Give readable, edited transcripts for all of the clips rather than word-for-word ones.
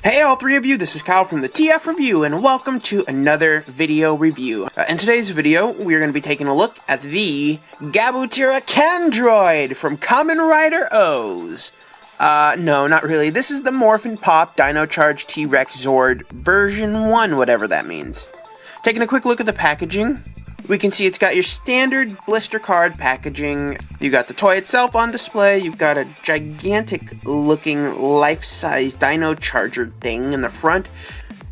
Hey all three of you, this is Kyle from the TF Review, and welcome to another video review. In today's video, we're going to be taking a look at the Gabutira Candroid from Kamen Rider O's. No, not really. This is the Morph N Pop Dino Charge T-Rex Zord version 1, whatever that means. Taking a quick look at the packaging, we can see it's got your standard blister card packaging. You got the toy itself on display. You've got a gigantic looking life-size Dino Charger thing in the front.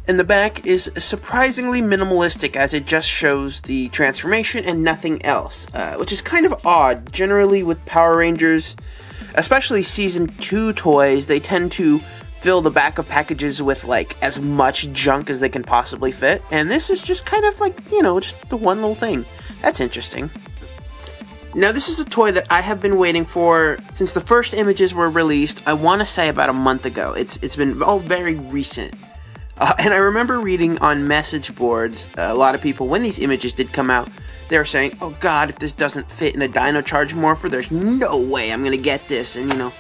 And the back is surprisingly minimalistic as it just shows the transformation and nothing else, which is kind of odd. Generally with Power Rangers, especially Season 2 toys, they tend to fill the back of packages with like as much junk as they can possibly fit, and this is just kind of like, you know, just the one little thing. That's interesting. Now this is a toy that I have been waiting for since the first images were released. I want to say about a month ago. It's been all very recent, and I remember reading on message boards, a lot of people, when these images did come out, they were saying, oh god, if this doesn't fit in the Dino Charge Morpher, there's no way I'm gonna get this. And you know,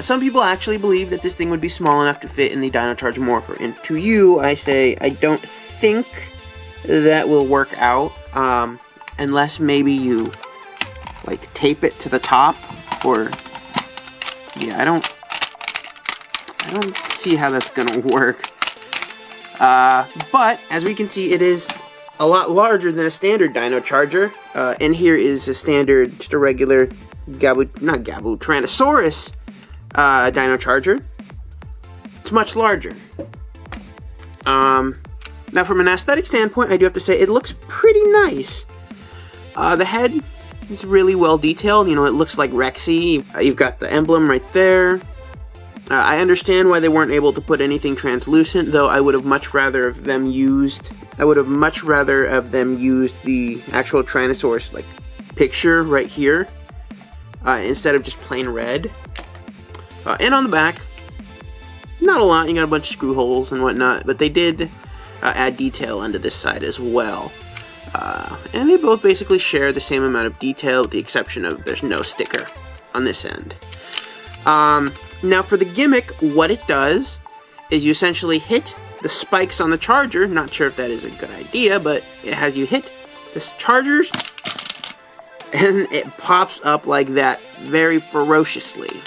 some people actually believe that this thing would be small enough to fit in the Dino Charge Morpher. And to you, I say, I don't think that will work out, unless maybe you, like, tape it to the top, or, yeah, I don't see how that's gonna work. But, as we can see, it is a lot larger than a standard Dino Charger. And here is a standard, just a regular Tyrannosaurus Dino Charger. It's much larger. Now from an aesthetic standpoint, I do have to say it looks pretty nice. The head is really well detailed. You know, it looks like Rexy. You've got the emblem right there. I understand why they weren't able to put anything translucent, though I would have much rather of them used. I would have much rather of them used the actual Tyrannosaurus like picture right here, instead of just plain red. And on the back, not a lot. You got a bunch of screw holes and whatnot, but they did add detail onto this side as well. And they both basically share the same amount of detail, with the exception of there's no sticker on this end. Now for the gimmick, what it does is you essentially hit the spikes on the charger. Not sure if that is a good idea, but it has you hit the chargers, and it pops up like that very ferociously.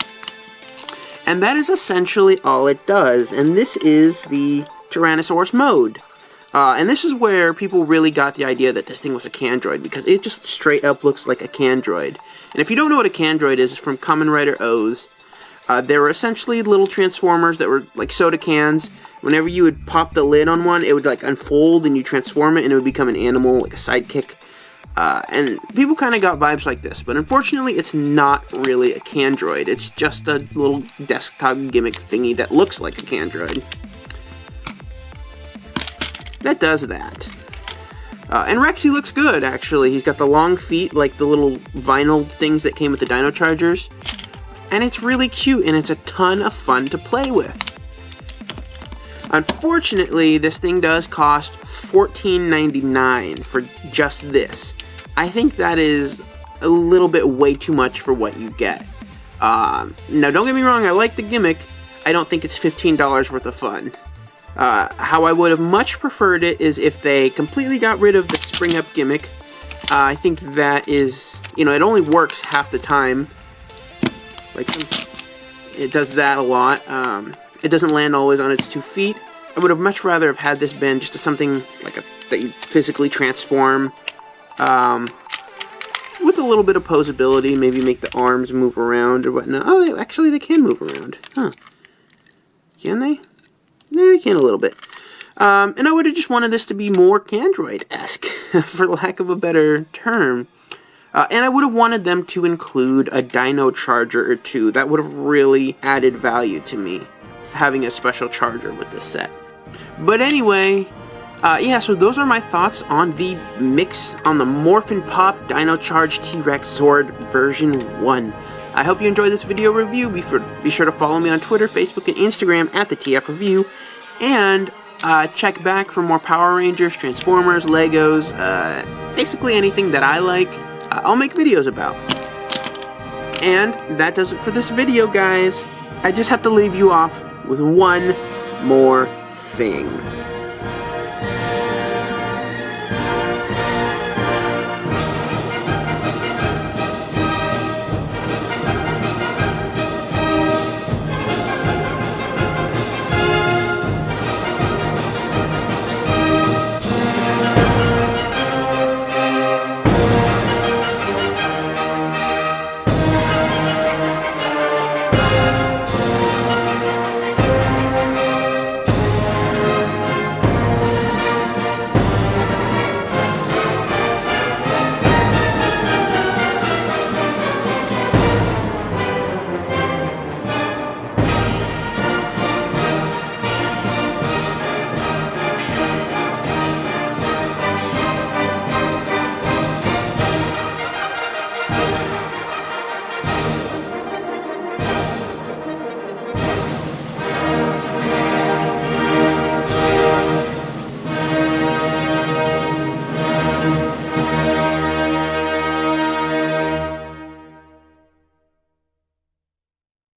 And that is essentially all it does. And this is the Tyrannosaurus mode. And this is where people really got the idea that this thing was a Candroid, because it just straight up looks like a Candroid. And if you don't know what a Candroid is, it's from Kamen Rider O's. They were essentially little transformers that were like soda cans. Whenever you would pop the lid on one, it would like unfold and you transform it and it would become an animal, like a sidekick. And people kind of got vibes like this, but unfortunately it's not really a Candroid. It's just a little desktop gimmick thingy that looks like a Candroid. That does that. And Rexy looks good, actually. He's got the long feet, like the little vinyl things that came with the Dino Chargers. And it's really cute, and it's a ton of fun to play with. Unfortunately, this thing does cost $14.99 for just this. I think that is a little bit way too much for what you get. Now, don't get me wrong, I like the gimmick. I don't think it's $15 worth of fun. How I would have much preferred it is if they completely got rid of the spring-up gimmick. I think that is, you know, it only works half the time. Like, it does that a lot. It doesn't land always on its 2 feet. I would have much rather have had this been just something like that you physically transform, with a little bit of posability. Maybe make the arms move around or whatnot. Oh, actually they can move around. Huh. Can they? Yeah, they can a little bit. And I would have just wanted this to be more Candroid-esque, for lack of a better term. And I would have wanted them to include a Dino Charger or two. That would have really added value to me, having a special charger with this set. But anyway, yeah, so those are my thoughts on the mix on the Morph N Pop Dino Charge T-Rex Zord version 1. I hope you enjoyed this video review. Be sure to follow me on Twitter, Facebook, and Instagram at the TF Review. And check back for more Power Rangers, Transformers, Legos, basically anything that I like. I'll make videos about. And that does it for this video, guys. I just have to leave you off with one more thing.